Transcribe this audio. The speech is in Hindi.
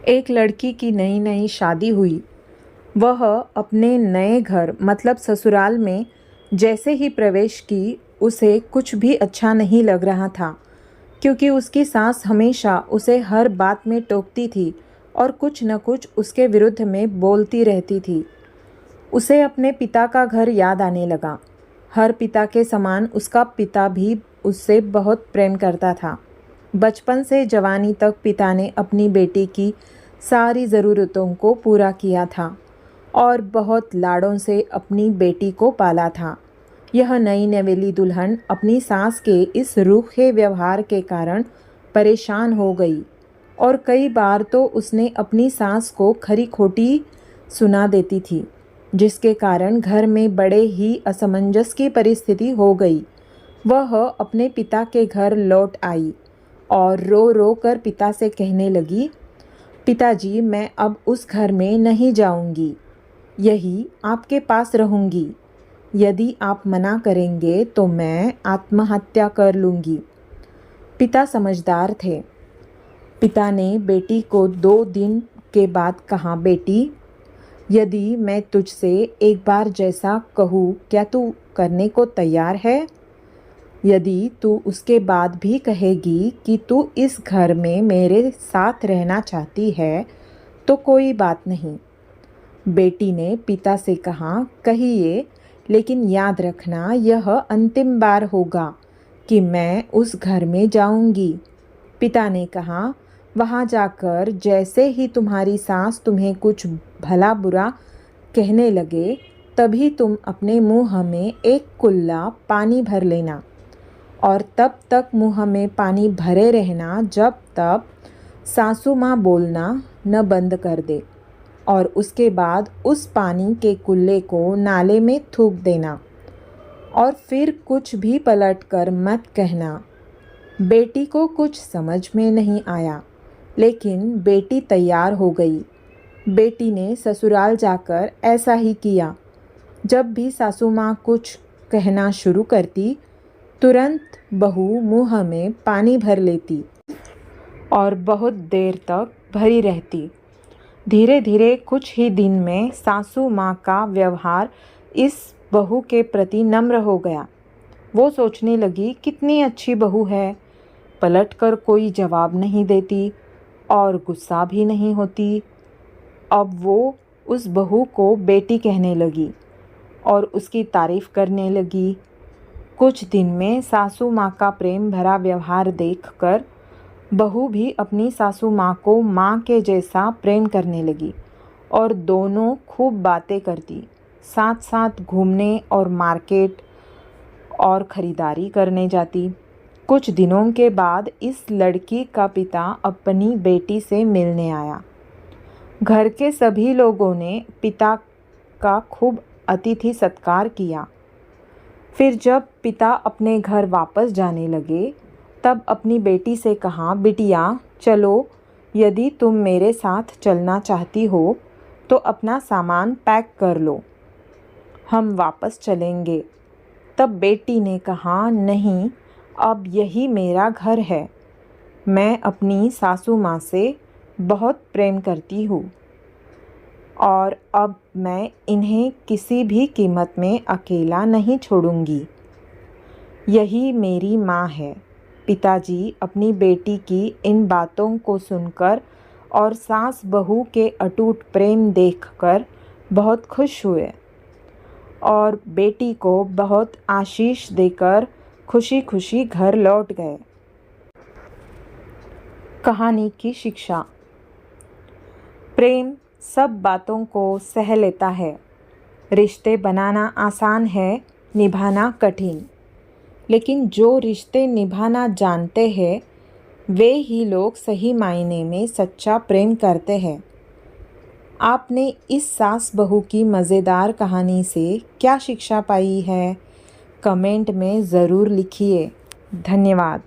एक लड़की की नई नई शादी हुई। वह अपने नए घर मतलब ससुराल में जैसे ही प्रवेश की, उसे कुछ भी अच्छा नहीं लग रहा था, क्योंकि उसकी सास हमेशा उसे हर बात में टोकती थी और कुछ न कुछ उसके विरुद्ध में बोलती रहती थी। उसे अपने पिता का घर याद आने लगा। हर पिता के समान उसका पिता भी उससे बहुत प्रेम करता था। बचपन से जवानी तक पिता ने अपनी बेटी की सारी ज़रूरतों को पूरा किया था और बहुत लाड़ों से अपनी बेटी को पाला था। यह नई नवेली दुल्हन अपनी सास के इस रूखे व्यवहार के कारण परेशान हो गई और कई बार तो उसने अपनी सास को खरी खोटी सुना देती थी, जिसके कारण घर में बड़े ही असमंजस की परिस्थिति हो गई। वह अपने पिता के घर लौट आई और रो रो कर पिता से कहने लगी, पिताजी, मैं अब उस घर में नहीं जाऊंगी, यही आपके पास रहूंगी। यदि आप मना करेंगे तो मैं आत्महत्या कर लूंगी। पिता समझदार थे। पिता ने बेटी को 2 दिन के बाद कहा, बेटी, यदि मैं तुझसे एक बार जैसा कहूँ, क्या तू करने को तैयार है? यदि तू उसके बाद भी कहेगी कि तू इस घर में मेरे साथ रहना चाहती है, तो कोई बात नहीं। बेटी ने पिता से कहा, कहिए, लेकिन याद रखना यह अंतिम बार होगा कि मैं उस घर में जाऊंगी। पिता ने कहा, वहाँ जाकर जैसे ही तुम्हारी सास तुम्हें कुछ भला बुरा कहने लगे, तभी तुम अपने मुंह में एक कुल्ला पानी भर लेना और तब तक मुंह में पानी भरे रहना जब तक सासू माँ बोलना न बंद कर दे, और उसके बाद उस पानी के कुल्ले को नाले में थूक देना और फिर कुछ भी पलट कर मत कहना। बेटी को कुछ समझ में नहीं आया, लेकिन बेटी तैयार हो गई। बेटी ने ससुराल जाकर ऐसा ही किया। जब भी सासू माँ कुछ कहना शुरू करती, तुरंत बहू मुंह में पानी भर लेती और बहुत देर तक भरी रहती। धीरे धीरे कुछ ही दिन में सासू माँ का व्यवहार इस बहू के प्रति नम्र हो गया। वो सोचने लगी, कितनी अच्छी बहू है, पलटकर कोई जवाब नहीं देती और गुस्सा भी नहीं होती। अब वो उस बहू को बेटी कहने लगी और उसकी तारीफ करने लगी। कुछ दिन में सासू माँ का प्रेम भरा व्यवहार देखकर बहू भी अपनी सासू माँ को माँ के जैसा प्रेम करने लगी और दोनों खूब बातें करती, साथ साथ घूमने और मार्केट और ख़रीदारी करने जाती। कुछ दिनों के बाद इस लड़की का पिता अपनी बेटी से मिलने आया। घर के सभी लोगों ने पिता का खूब अतिथि सत्कार किया। फिर जब पिता अपने घर वापस जाने लगे, तब अपनी बेटी से कहा, बिटिया, चलो, यदि तुम मेरे साथ चलना चाहती हो तो अपना सामान पैक कर लो, हम वापस चलेंगे। तब बेटी ने कहा, नहीं, अब यही मेरा घर है। मैं अपनी सासू माँ से बहुत प्रेम करती हूँ और अब मैं इन्हें किसी भी कीमत में अकेला नहीं छोड़ूंगी। यही मेरी माँ है। पिताजी अपनी बेटी की इन बातों को सुनकर और सास बहू के अटूट प्रेम देखकर बहुत खुश हुए और बेटी को बहुत आशीष देकर खुशी खुशी घर लौट गए। कहानी की शिक्षा। प्रेम सब बातों को सह लेता है। रिश्ते बनाना आसान है, निभाना कठिन। लेकिन जो रिश्ते निभाना जानते हैं, वे ही लोग सही मायने में सच्चा प्रेम करते हैं। आपने इस सास बहू की मज़ेदार कहानी से क्या शिक्षा पाई है? कमेंट में ज़रूर लिखिए। धन्यवाद।